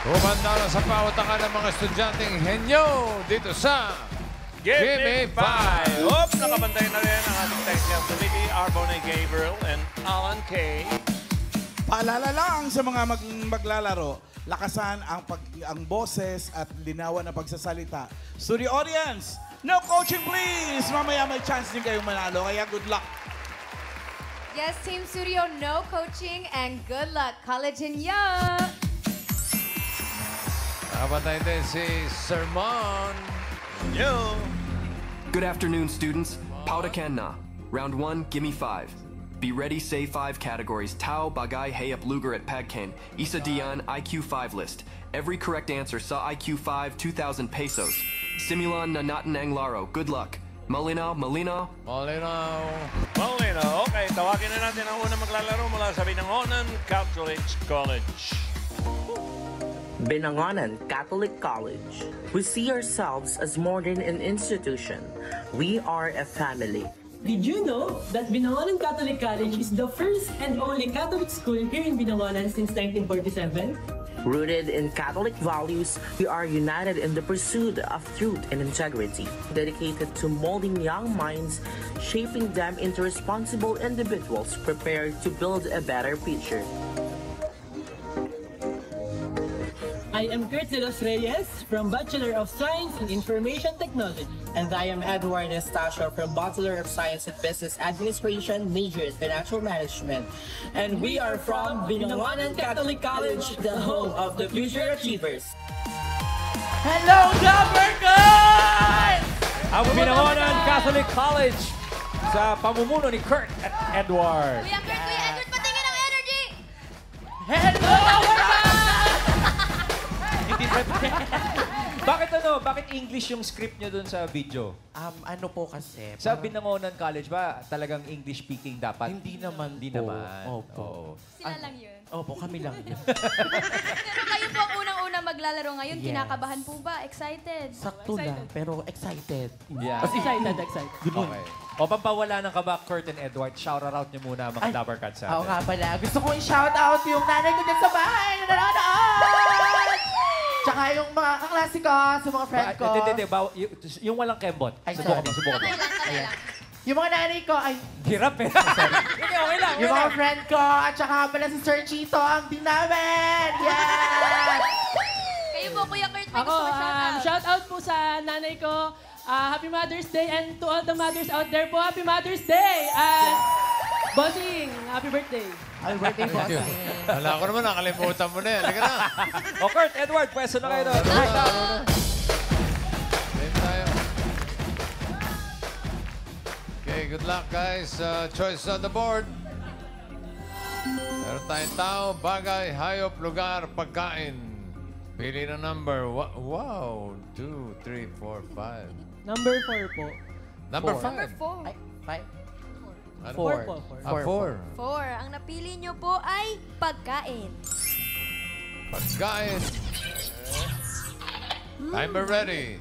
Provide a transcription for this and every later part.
Humanda na sa pautakan ng mga estudyanteng henyo dito sa Give Me 5! Five. Nakabantay na rin ang ating technical committee, Arbonne Gabriel and Alan K. Paalala lang sa mga maglalaro, lakasan ang boses at linawan na pagsasalita. Studio audience, no coaching please! Mamaya may chance din kayong manalo, kaya good luck. Yes, Team Studio, no coaching and good luck, College and Young! Nakabantay din si Sermon. Yo! Good afternoon, students. Paudakan na. Round 1, gimme 5. Be ready, say 5 categories. Tao, Bagay, Hayap, Lugar at Pagkan. Isa Dian, IQ 5 list. Every correct answer sa IQ 5, 2,000 pesos. Simulan na natin ang laro. Good luck. Malinaw, malinaw. Malinaw. Malinaw. Okay, tawagin na natin ang unang maglalaro mula sa Binangonan Catholic College. Binangonan Catholic College. We see ourselves as more than an institution. We are a family. Did you know that Binangonan Catholic College is the first and only Catholic school here in Binangonan since 1947? Rooted in Catholic values, we are united in the pursuit of truth and integrity, dedicated to molding young minds, shaping them into responsible individuals prepared to build a better future. I am Kurt de los Reyes from Bachelor of Science in Information Technology. And I am Edward Estacio from Bachelor of Science in Business Administration, major in Financial Management. And we are from Binangonan Catholic College, the home of the future achievers. Hello, Jumperkers! Ang Binangonan Catholic College sa pamumuno ni Kurt at Edward. Kuya Edward, patingin ang energy! Hello, Bakit English yung script nyo dun sa video? ano po kasi? Sa Binangonan College ba, talagang English speaking dapat? Hindi naman Hindi po. naman. Opo. Oo. Sila lang yun. Opo, kami lang yun. Pero kayo po ang unang-unang maglalaro ngayon. Yes. Kinakabahan po ba? Excited? Sakto lang, pero excited. Yeah. Excited. Okay. O pampawala ng kaba, Kurt and Edward, shout-out nyo muna mga Dabber Cats sa Oo atin. nga pala. Gusto kong i-shoutout yung nanay ko dyan sa bahay na nanonood! Tsaka yung mga kaklase ko, sa mga friend ko. Yung walang kembot. Ay, Subukan sorry. mo, subukan mo. Okay lang. Yung mga nanay ko, ay, Hirap eh. Okay lang. yung mga friend ko, at tsaka pala si Sir Chito, ang din namin! Yes! Kayo po, Kuya Kurt, may Ako, gusto ko shoutout. shoutout po sa nanay ko. Happy Mother's Day, and to all the mothers out there po, Happy Mother's Day! And Bossing, happy birthday. Happy birthday, boss. Wala ko naman, nakalimutan mo na yan. Halika na. O Kurt, Edward, pwesto na kayo doon. Game tayo. Okay, good luck guys. Choice on the board. Meron tayong tao, bagay, hayop, lugar, pagkain. Pili na number. Wow. 2, 3, 4, 5. Number 4 po. Number 5. Number 4. Ay, five. Ano? 4 po. 4. 4. Ang napili nyo po ay pagkain. Pagkain. Timer ready.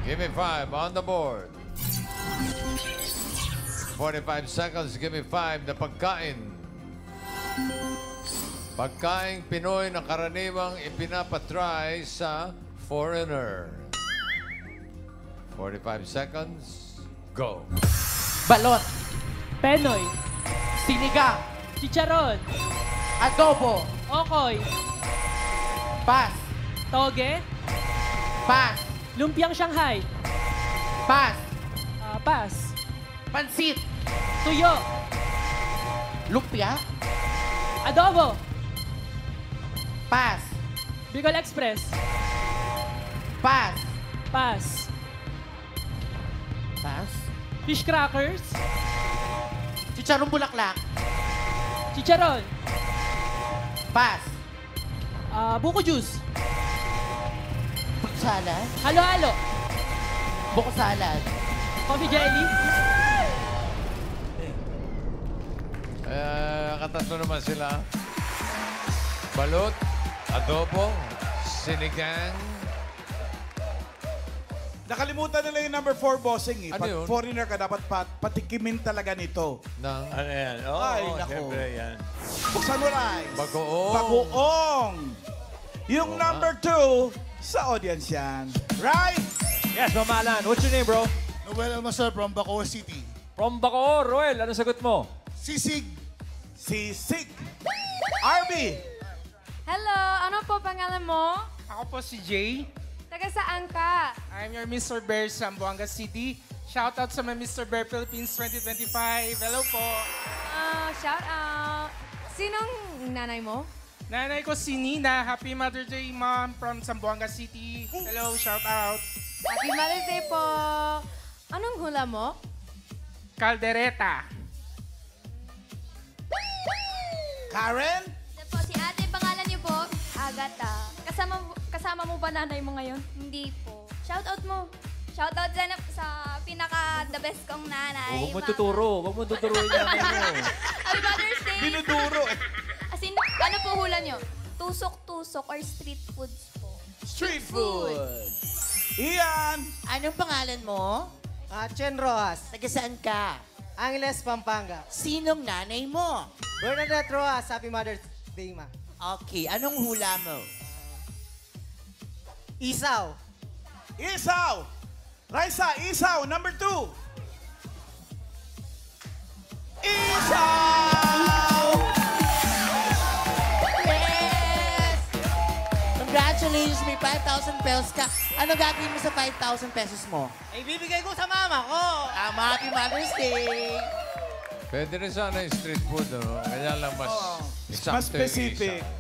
Give me 5 on the board. 45 seconds. Give me 5 na pagkain. Pagkain Pinoy na karaniwang ipinapatry sa foreigner. 45 seconds. Go. Balot, Penoy, sinigang, Chicharon, adobo, Okoy, pas, Toge, pas, Lumpiang Shanghai, pas, Pas, pansit, Tuyo, lumpia, Adobo, pas, Bicol Express, pas, Pas, pas, Fish Crackers, chicharong bulaklak, Chicharon, pas, Buko Juice, fruit salad, Halo-halo, buko salad, Coffee Jelly, Katatlo naman sila. Balot, adobo, sinigang. Nakalimutan nila yung number 4, bossing. Eh. Ano Pag yun? foreigner ka, dapat patikimin talaga nito. Ng Ano yan? Oo, Ay, oh, nako. siyempre yan. Buksan mo, Rice. Bagoong. Bagoong. Yung number 2, sa audience yan. Right? Yes, Mamalan. What's your name, bro? Noel Almasar from Bacoor City. From Bacoor, Roel. Anong sagot mo? Sisig. Sisig. Arby. Hello, ano po pangalan mo? Ako po si Jay. Taga saan ka? I'm your Mr. Bear sa Zamboanga City. Shout out sa mga Mr. Bear Philippines 2025. Hello po. Shout out. Sinong nanay mo? Nanay ko si Nina. Happy Mother's Day, Mom, from Zamboanga City. Hello, shout out. Happy Mother's Day po. Anong hula mo? Caldereta. Karen? Ito po, si ate, pangalan niyo po? Agatha. Kasama mo ba nanay mo ngayon? Hindi po. Shout out mo. Shout out sa pinaka-the best kong nanay. Huwag mo tuturo. Huwag mo tuturuin niya. Happy Mother's Day. Binuduro. As in, ano po hula niyo? Tusok-tusok or street foods po? Street food. Ian. Anong pangalan mo? Chen Rojas. Taga saan ka? Angeles, Pampanga. Sinong nanay mo? Bernadette Rojas. Happy Mother's Day, ma. Okay, anong hula mo? Isaw. Isaw. Raisa, Isaw, number 2. Isaw! Yes! Congratulations, may 5,000 pesos ka. Ano gagawin mo sa 5,000 pesos mo? Ay, bibigay ko sa mama ko. Happy Mother's Day! Pwede rin sana yung street food, no? Kaya lang mas... eksakto Mas yung specific. isa.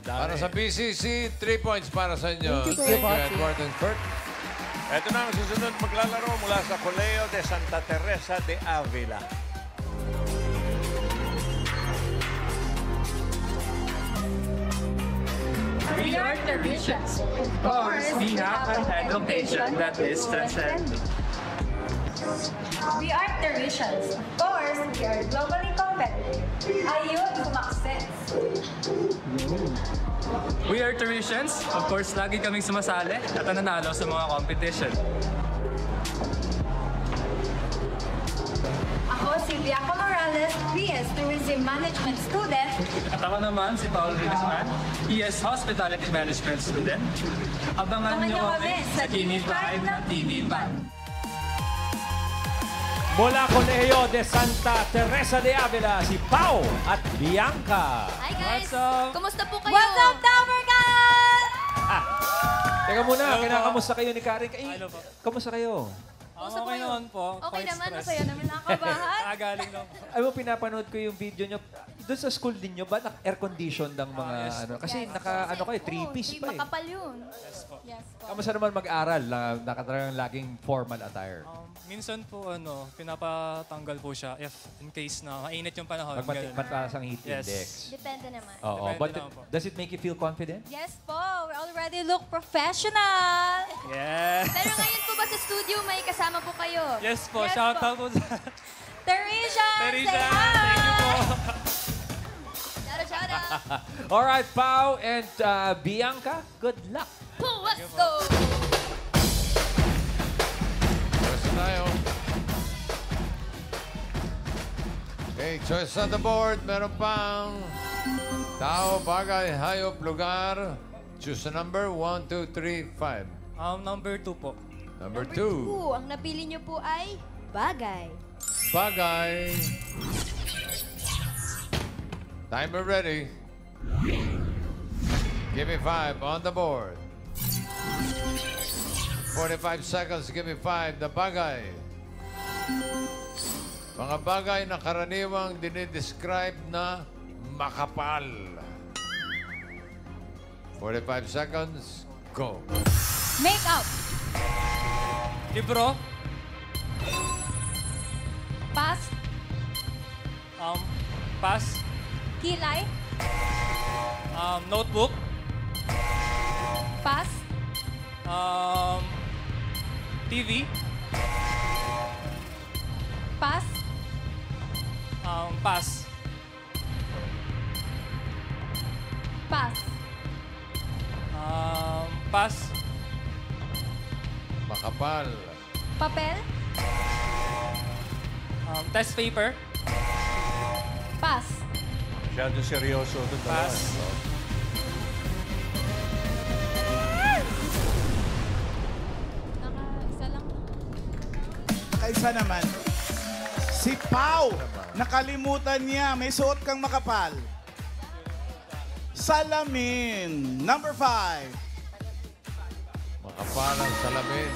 Para sa BCC, 3 points para sa inyo. Thank you, Edward and Kurt. Ito na ang susunod maglalaro mula sa Colegio de Santa Teresa de Avila. We are Teresians. Of course, we have an education that is transcendent. We are Teresians. Of course, we are globally competitive. Ayun, sumakses. We are Teresians. Of course, lagi kaming sumasali at nananalo sa mga competition. Ako si Bianca Morales, BS Tourism Management student. At ako naman si Paul Rivisman, ES Hospitality Management student. Abangan niyo kami sa TV5 na TV5. Mula Colegio de Santa Teresa de Avila, si Pau at Bianca. Hi guys! What's up? Kumusta po kayo? What's up, Tower Guys? Teka muna, kinakamusta kayo ni Karen? Kamusta kayo? Okay naman po. Okay naman, masaya naman, nakakabahan. Galing lang. Ay mo, pinapanood ko yung video nyo. Doon sa school din nyo, ba air-conditioned ang mga ano? Kasi naka, ano kayo, 3-piece pa eh. Makapal yun. Yes po. Kamusta naman mag-aral na nakataragang laging formal attire? Minsan po, pinapatanggal po siya if in case na mainit yung panahon. Pag mataas ang heat Yes. index. Depende naman. Oo, Depende but naman po. does it make you feel confident? Yes po, we already look professional. Yes. Pero ngayon po ba sa studio may kasama po kayo? Yes po, Yes shout po. out po sa... Teresa! Teresa, say hi! thank you po. Shout out! All right, Pau and Bianca, good luck. Let's go! Choice na tayo. Okay, choice on the board. Meron pang tao, bagay, hayop, lugar. Choose a number. 1, 2, 3, 5. Number 2 po. Number 2. Ang napili niyo po ay bagay. Bagay. Timer ready. Give me 5 on the board. 45 seconds, give me 5. The bagay. Mga bagay na karaniwang dinidescribe na makapal. 45 seconds, go. Makeup. Libro. Pass. Pass. Kilay. Notebook. Pass. TV. Pass. Pass. Pass. Pass. Makapal makapal. Papel? Test paper? Pass. Masyado seryoso ito. Pass. Naka-isa lang. Nakaisa naman. Si Pau, nakalimutan niya. May suot kang makapal. Salamin. Number 5. Makapal ang salamin.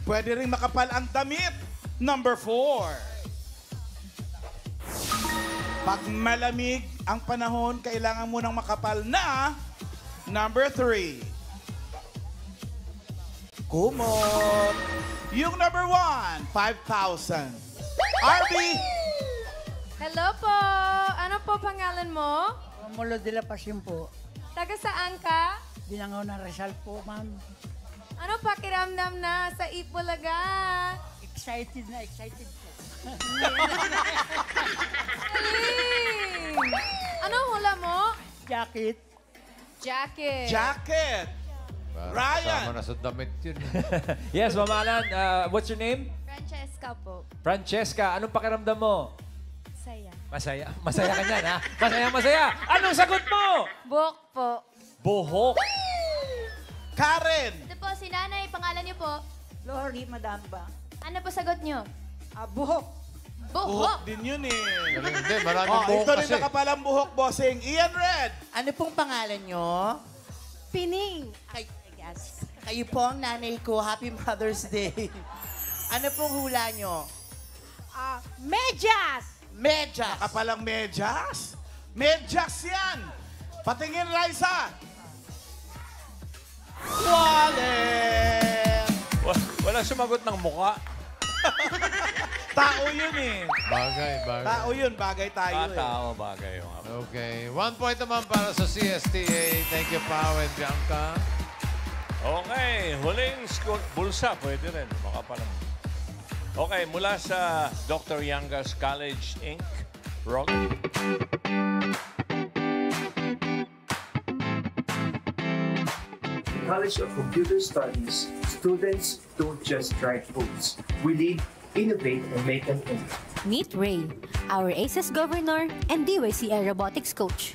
Pwede rin makapal ang damit. Number 4. Pag malamig ang panahon, kailangan mo ng makapal na number 3. Kumot. Yung number 1, 5,000. Arby! Hello po! Ano po pangalan mo? Romulo de la Pasión po. Taga saan ka? Binangaw ng Rizal po, ma'am. Ano pakiramdam na sa Ipulaga? Excited na excited po. Galing! Anong hula mo? Jacket. Jacket. Jacket. Ryan! Kasama na sa damit yun. Yes, Ma'am Alan, what's your name? Francesca po. Francesca, anong pakiramdam mo? Saya. Masaya. Masaya ka niyan, ha? Masaya, masaya. Anong sagot mo? Buhok po. Buhok. Karen! Ito po, si nanay. Pangalan niyo po? Lori, madam ba? Ano po sagot niyo? Buhok. Buhok. Din yun eh. Galing din, maraming buhok ito rin kasi. nakapalang buhok, bossing. Ian Red! Ano pong pangalan nyo? Pining. Yes. Kayo po ang nanay ko. Happy Mother's Day. Ano pong hula nyo? Medyas! Medyas. Nakapalang medyas? Medyas yan! Patingin, Liza! Wallet! Wala sumagot ng muka. Tao yun eh. Bagay, bagay. Tao yun, bagay tayo eh. Tao, bagay. Okay. 1 point naman para sa CSTA. Thank you, Pao and Bianca. Okay, huling school. Bulsa, pwede rin. Baka pa naman. Okay, mula sa Dr. Yangas College, Inc. Rock. College of Computer Studies, students don't just write codes. We lead, innovate, and make an impact. Meet Ray, our ACES governor and DYCI robotics coach.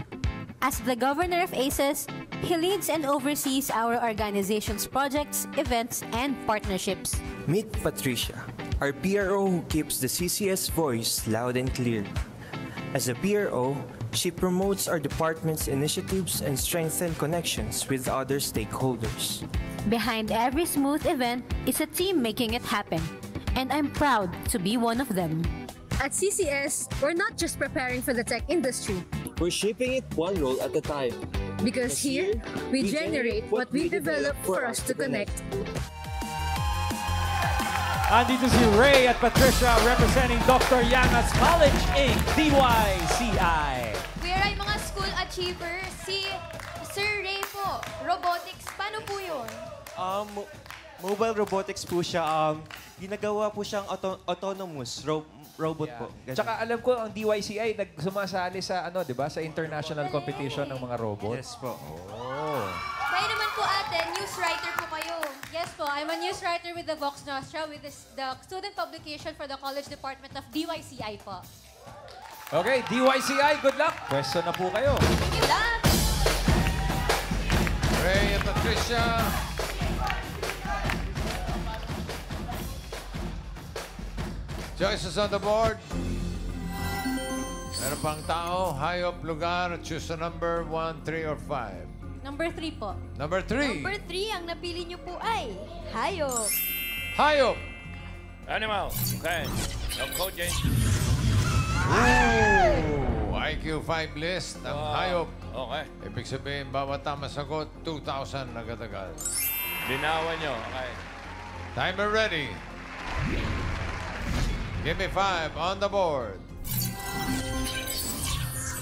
As the governor of ACES, he leads and oversees our organization's projects, events, and partnerships. Meet Patricia, our PRO who keeps the CCS voice loud and clear. As a PRO, she promotes our department's initiatives and strengthens connections with other stakeholders. Behind every smooth event is a team making it happen, and I'm proud to be one of them. At CCS, we're not just preparing for the tech industry. We're shaping it one role at a time. Because here, we generate what we develop for us to connect. Andito si Ray at Patricia representing Dr. Yangas College, Inc., DYCI. We are ay mga school achievers. Si Sir Ray po, robotics. Paano po yun? Mobile robotics po siya. Ginagawa po siyang autonomous robot po. Ganyan. Tsaka alam ko, ang DYCI nagsumasali sa, di ba, sa international competition ng mga robot. Yes po. Oh. Kayo naman po ate, news writer po kayo. Yes po, I'm a news writer with the Vox Nostra with the student publication for the College Department of DYCI po. Okay, DYCI, good luck. Pwesto na po kayo. Good luck! Ray and Patricia. Choices on the board. Meron pang tao, hayop, lugar, choose a number 1, 3, or 5. Number 3 po. Number 3. Number 3, ang napili niyo po ay hayop. Hayop. Animal. Okay. Ang code, James. Ooh, IQ 5 list ng hayop. Okay. Ibig sabihin, bawat tama sagot, 2,000 agad-agad. Linawan nyo. Okay. Timer ready. Give me 5 on the board.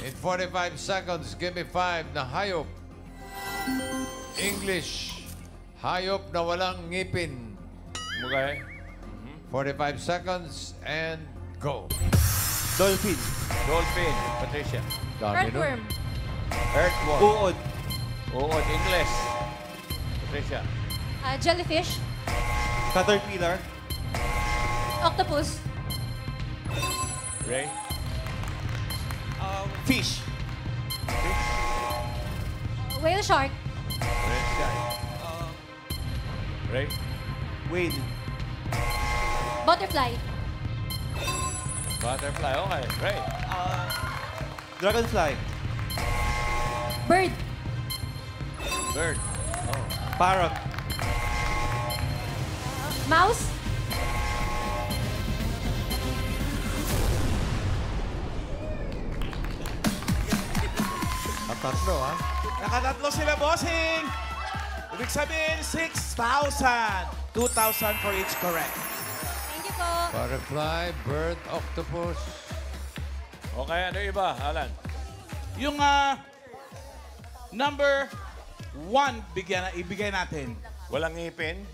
In 45 seconds, give me 5 na hayop. English, hayop na walang ngipin. Okay. 45 seconds and go. Dolphin. Dolphin. Patricia. Earthworm. Earthworm. Uod. Uod. English. Patricia. Jellyfish. Caterpillar. Octopus. Ray? Fish. Whale shark. Ray sky. Ray? Whale. Butterfly. Butterfly. Okay. Ray? Dragonfly. Bird. Bird. Oh. Parrot. Mouse. Tatlo, ha? Nakatatlo sila, bossing. Ibig sabihin, 6,000. 2,000 for each correct. Thank you po. Butterfly, bird, octopus. Okay, ano iba, Alan? Yung number 1, ibigay natin. Walang ngipin?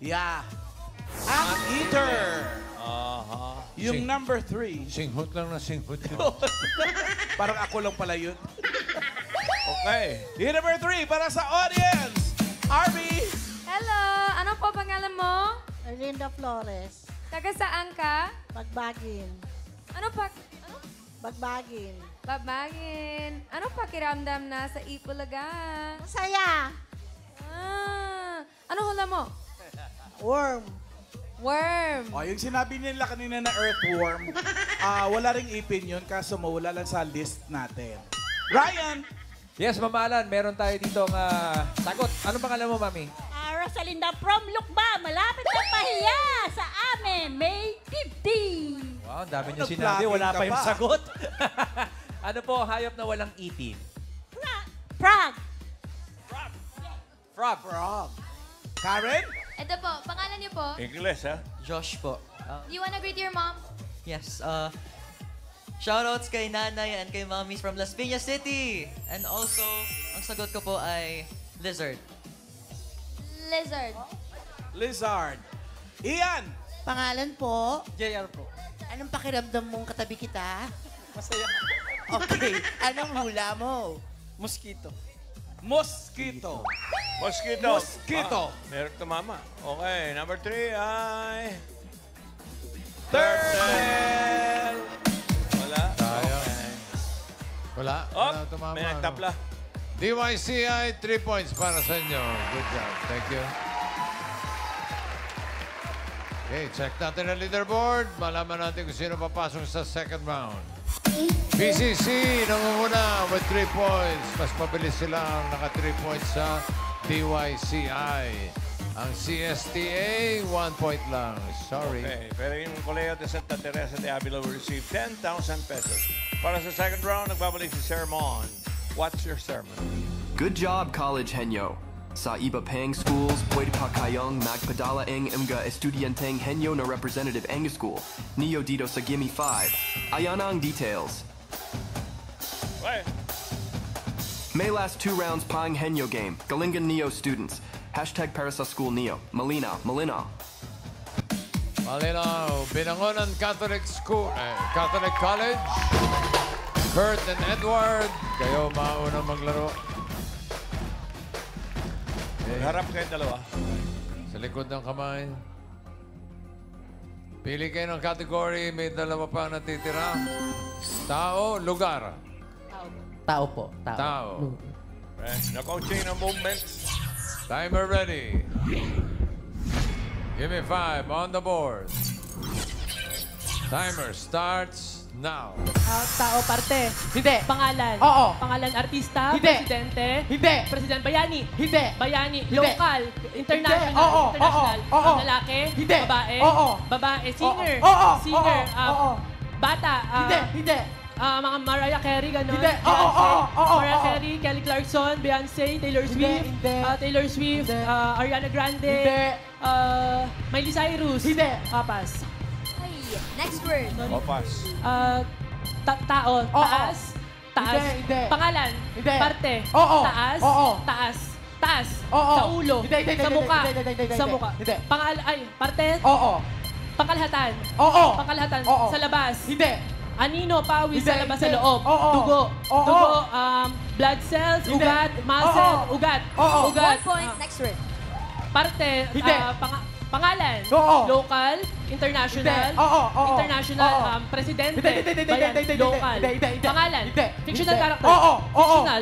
Yeah. Ang eater. Aha. Yung number 3. Singhot lang na singhot yun. Parang ako lang pala yun. Okay. Yung number 3 para sa audience. Arby. Hello! Ano po pangalan mo? Erlinda Flores. Taga saan ka? Bagbagin. Ano pa? Bagbagin. Babagin. Ano pakiramdam na sa Ipulaga? Masaya. Ano hula mo? Worm. Worm. O, yung sinabi nila kanina na earthworm, wala ring ipin yun, kaso mawala lang sa list natin. Ryan! Yes, Mama Alan, meron tayo dito ng sagot. Anong pangalan mo, Mami? Rosalinda from Lukba. Malapit na pahiya sa amin. May 50. Wow, ang dami niyo sinabi. Wala pa yung sagot. Ano po, hayop na walang ipin? Frog. Frog. Frog. Karen? Ito po, pangalan niyo po? English, ha? Josh po. Do you wanna greet your mom? Yes, shoutouts kay nanay and kay mommies from Las Piñas City. And also, ang sagot ko po ay lizard. Lizard. Lizard. Ian! Pangalan po? JR po. Anong pakiramdam mong katabi kita? Masaya. Okay. Anong hula mo? Mosquito. Mosquito. Mosquito. Mosquito. Meron tumama. Okay, number 3 ay... Turtle. Wala. Sayang. Okay. Wala. Oh, Wala tumama. may nagtapla. DYCI, 3 points para sa inyo. Good job. Thank you. Okay, check natin ang leaderboard. Malaman natin kung sino papasok sa second round. PCC, nangunguna with 3 points. Mas mabilis sila ang naka 3 points sa DYCI. Ang CSTA, 1 point lang. Sorry. Okay, pero yung Colegio de Santa Teresa de Avila will receive 10,000 pesos. Para sa second round, nagbabalik si Sermon. What's your sermon? Good job, College Henyo. Sa iba pang schools, pwede pa kayong magpadala ang mga estudyanteng Henyo na representative ang school. Niyo dito sa Gimme 5. Ayan ang details. Wait. May last 2 rounds pang Henyo game. Galingan Neo students. Hashtag para sa school Neo. Malinaw, malinaw. Malinaw, Binangonan Catholic School, Catholic College. Kurt and Edward, kayo mauna maglaro. Okay. Harap kayo dalawa. Sa likod ng kamay. Pili kayo ng category, may dalawa pa natitira. Tao, lugar. Tao po. Tao. Okay, na-coaching ng movement. Timer ready. Give me 5 on the board. Timer starts now. Tao, parte. Hindi. Pangalan. Oo. Pangalan, artista. Hindi. Presidente. Hindi. President, bayani. Hindi. Bayani. Hindi. Local. International. Hindi. Oo. International. Oo. Lalaki. Hindi. Babae. Oo. Babae. Singer. Oo. Singer. Oo. Bata. Hindi. Mga Mariah Carey, gano'n. Hindi. Mariah Carey, Kelly Clarkson, Beyonce, Taylor Swift. Taylor Swift, Ariana Grande. Miley Cyrus. Hindi. Papas. Ay, next word. Papas. Tao. Taas. Taas. Hindi. Pangalan. Hindi. Parte. Oo. Taas. Oo. Taas. Taas. Oo. Sa ulo. Hindi. Sa muka. Hindi. Sa muka. Hindi. Parte. Oo. Pangkalahatan. Oo. Pangkalahatan. Oo. Sa labas. Hindi. Anino, pawis, Hindi, sa labas, sa hindi. loob. Oo. Dugo. Oo. Dugo. Blood cells, Hindi. ugat, muscle, Oo. ugat. Oo. Ugat. 1 point, next word. Parte. Hindi. Pangalan? Oo. Local, international, Hindi. Oo. international, Oo. Presidente, Hindi. bayan, local. Hindi. Pangalan? Hindi. Fictional Hindi. character? Oo. Fictional,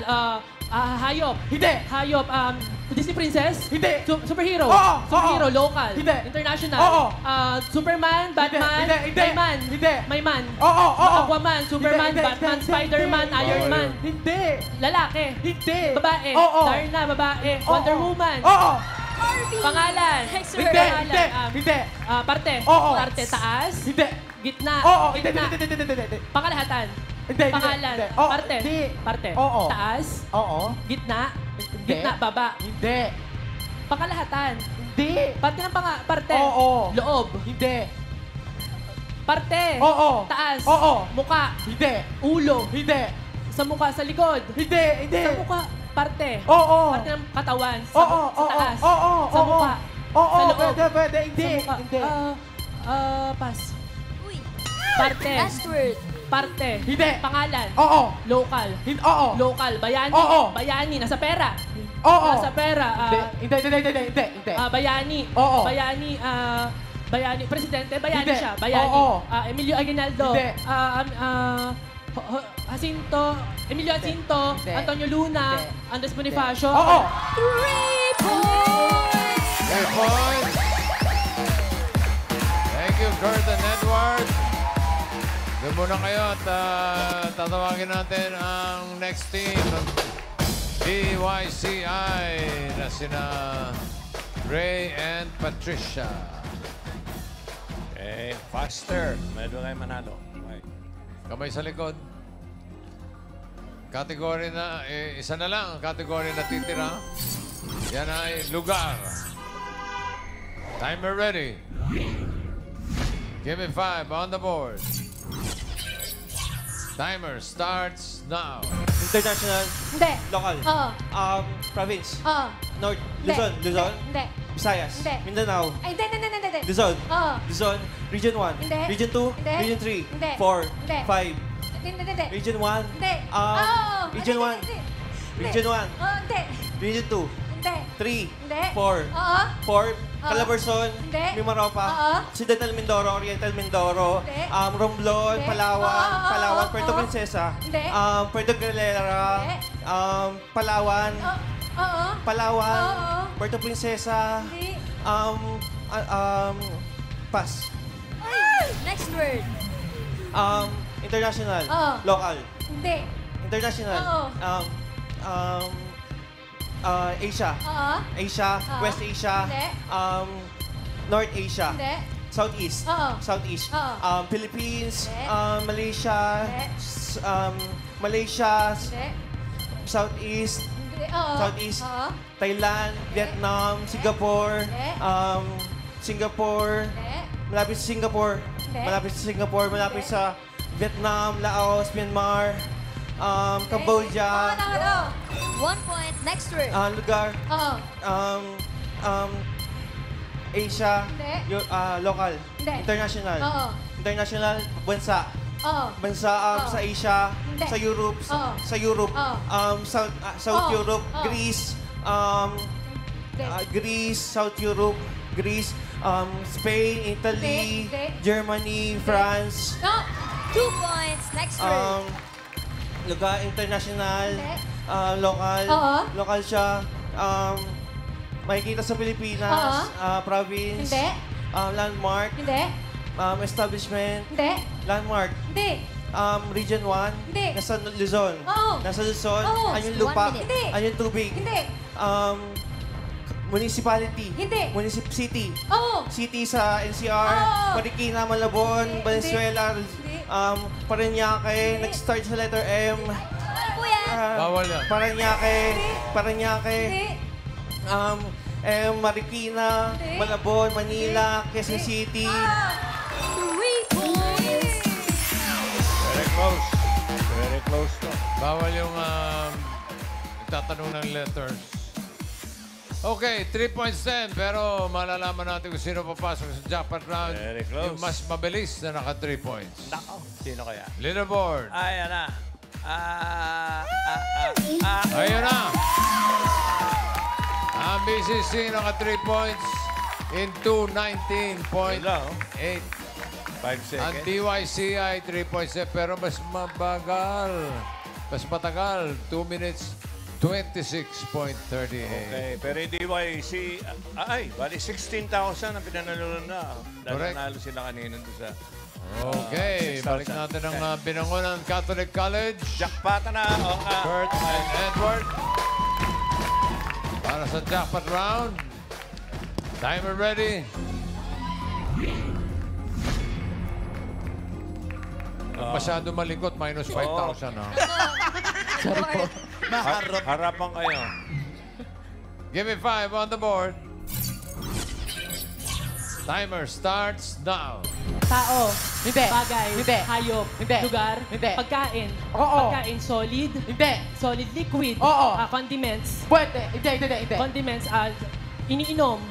hayop? Hindi. Hayop, Disney princess? Hindi. Superhero? Oo. Superhero, local? Hindi. International? Oo. Superman, Batman, Hindi. Mayman? Hindi. Mayman? Oo. Aquaman, Superman, Hindi. Batman, Spider-Man, Iron Man? Hindi. Lalaki? Hindi. Babae? Oo. Darna, babae? Wonder Woman? Oo. Pangalan? Hindi. Pangalan? Hindi. Parte? Oo. Parte, taas? Hindi. Gitna? Oo. Gitna? Hindi. Pangalahatan? Hindi. Pangalan? Hindi. Oo. Parte? Hindi. Parte? Oo. Taas? Oo. Gitna? Hindi. Gitna, baba? Hindi. Pangalahatan? Hindi. Parte ng parte? Oo. Loob? Hindi. Parte? Oo. Taas? Oo. Muka? Hindi. Ulo? Hindi. Sa muka, sa likod? Hindi. Sa muka, parte? Oo. Parte ng katawan? Sa, Oo. sa taas? Oo. Sa muka? Oo. Sa loob? Pwede. Hindi. Sa muka? Hindi. Pass. Parte? Last word. Parte? Hindi. Pangalan? Oo. Local? Oo. Local? Bayani? Oo. Bayani? Nasa pera? Oo. Nasa pera? Hindi. Bayani? Oo. Bayani? Bayani? Presidente? Bayani Hindi. siya? Bayani? Oo. Emilio Aguinaldo? Hindi. Jacinto? Emilio Jacinto? Hindi. Antonio Luna? Hindi. Andres Bonifacio? Oo. 3 points! 3 points. Thank you, Kurt and Edward. Doon muna kayo at tatawagin natin ang next team ng DYCI na sina Ray and Patricia. Okay, faster. Medyo kayo manalo. Okay. Kamay sa likod. Kategory na, isa na lang ang kategory na titira. Yan ay lugar. Timer ready. Give me 5 on the board. Timer starts now. International. Hindi. Local. Oo. Province. Oo. North. Hindi. Luzon. Hindi. Visayas. Hindi. Mindanao. Ay, hindi. Luzon. Oo. Luzon. Region 1. Hindi. Region 2. Hindi. Region 3. Hindi. 4. Hindi. 5. Hindi. Region 1. Hindi. Region 1. Hindi. Region 1. Oo, hindi. Region 2. Hindi. 3. Hindi. 4. Oo. 4. Calabarzon. Hindi. Mimaropa. Oo. Occidental Mindoro. Oriental Mindoro. Hindi. Romblon. Hindi. Palawan. Oo. Palawan. Oo. Puerto Oo. Princesa. Hindi. Puerto Galera. Hindi. Palawan. Oo. Palawan. Oo. Puerto Princesa. Hindi. Pass. Next word. International. Oo. Local. Hindi. International. Oo. Asia. Oo. Asia. Oo. West Asia. Hindi. North Asia. Hindi. Southeast. Oo. Southeast. Oo. Philippines. Hindi. Malaysia. Hindi. Malaysia. Hindi. Southeast. Hindi. Oo. Southeast. Oo. Thailand. Vietnam. Singapore. Hindi. Singapore. Hindi. Malapit sa Singapore. Hindi. Malapit sa Singapore. Malapit sa Vietnam, Laos, Myanmar, Cambodia. Oo. 1 point. Next word. Lugar. Oo. Asia. Hindi. Local. Hindi. International. Oo. International. Bansa. Oo. Bansa Oo. sa Asia. Hindi. Sa Europe. Oo. Sa Europe. Oo. South Oo. Europe. Oo. Greece. Hindi. Greece. South Europe. Greece. Spain. Italy. Hindi. Germany. France. No. 2 points. Next word. Lugar international, Hindi. local, Oo. local siya. Makikita sa Pilipinas, province, Hindi. landmark, Hindi. establishment, Hindi. landmark, Hindi. region 1, Hindi. nasa Luzon. Oo. Nasa Luzon, Oo. anyong lupa, 1 minute. Hindi. anyong tubig. Hindi. Municipality. Hindi. City. Oo. City sa NCR, Oo. Marikina, Malabon, Hindi. Valenzuela, Parañaque, nag-start sa letter M. Ano po yan? Bawal yan. Parañaque, Marikina, Hindi. Malabon, Manila, Quezon City. 3 points. Very close. Very close to. Bawal yung tatanong ng letters. Okay, 3 points din. Pero malalaman natin kung sino papasok sa jackpot round. Very close. Yung mas mabilis na naka 3 points. Nako, sino kaya? Leaderboard. Ayan na. Ayun na. Ang BCC naka 3 points. into 19.8. 5 seconds. Ang DYCI 3.7 pero mas mabagal. Mas matagal. 2 minutes 26.38. Okay, pero yung DYC, bali 16,000 ang pinanalunan na. Dahil nanalo sila kanina doon sa... Okay, balik natin ang Binangonan Catholic College. Jackpot na. Kurt and Edward. Para sa jackpot round. Timer ready. Masyado malikot, minus 5,000. Sorry po. Harapan kayo. Give me 5 on the board. Timer starts now. Tao. Hindi. Bagay. Hindi. Hayop. Hindi. Lugar. Hindi. Pagkain. Oo. Pagkain. Solid. Hindi. Solid liquid. Oo. Condiments. Pwede. Hindi. Condiments. Iniinom.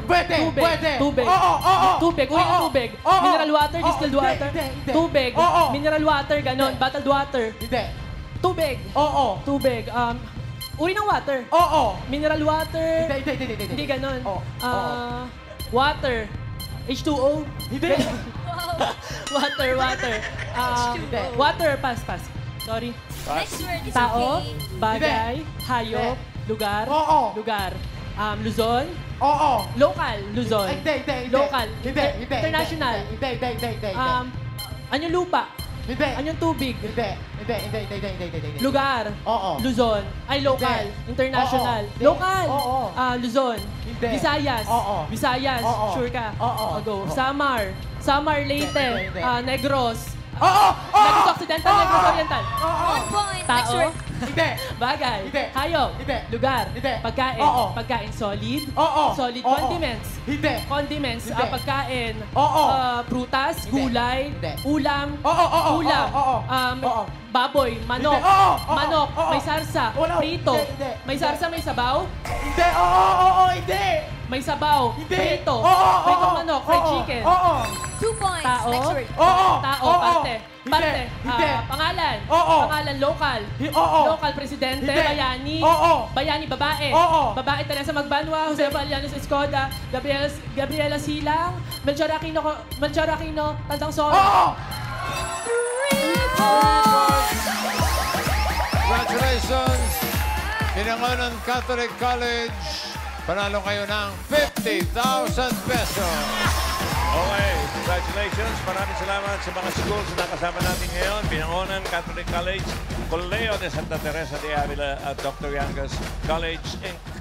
Pwede. Tubig. Pwede. Tubig. Oo. Tubig. Uwi ng tubig. Oo. Mineral water. Distilled water. Hindi. Tubig. Oo. Mineral water. Ganon. Bottled water. Hindi. Tubig. Oo. Tubig. Uri ng water. Oo. Mineral water. Hindi. Hindi ganon. Water. H2O. Hindi. Water. Water. Pass. Sorry. Next word is Tao, okay. bagay, hayop, lugar, lugar. Luzon. Oo. Local, Luzon. Hindi. Local. Hindi. International. Hindi. Anyong lupa. Hindi. Anyong tubig. Hindi. Lugar. Oo. Luzon. Ay, local. Hindi. International. Oo. Local. Oo. Luzon. Hindi. Visayas. Oo. Visayas. Oo. Sure ka? Oo. Go. Samar, Leyte. Hindi. Negros. Oo. Negros Occidental, Negros Oriental. 1 point. Next Tao. word. Hindi. Bagay. Hindi. Hayop. Hindi. Lugar. Hindi. Pagkain. Oo. Pagkain solid. Oo. Solid Oo. condiments. Hindi. Condiments. Hindi. Pagkain. Oo. Prutas, Hindi. gulay, Hindi. ulam. Oo. Ulam. Oo. Baboy, manok. Hindi. Oo. Manok. Oo. May sarsa. Wala. Prito. Hindi. May sarsa, may sabaw. Hindi. Oo. Hindi. May sabaw. Hindi. Prito. Oo. Pritong manok. Fried Oo. chicken. Oo. 2 points. Tao. Next word. Oo. Tao. Oo. Parte. Hindi. Hindi. Pangalan. Oo. Pangalan local. Oo. Local presidente. Hindi. Bayani. Oo. Bayani babae. Oo. Babae Teresa Magbanwa, Jose Valianos Escoda, Gabriela Silang, Melchor Aquino, Tantang Soro. Oo. Congratulations! Binangonan Catholic College. Panalo kayo ng 50,000 pesos. Okay, congratulations. Maraming salamat sa mga schools na kasama natin ngayon. Binangonan Catholic College, Colegio de Santa Teresa de Avila at Dr. Yangas College Inc.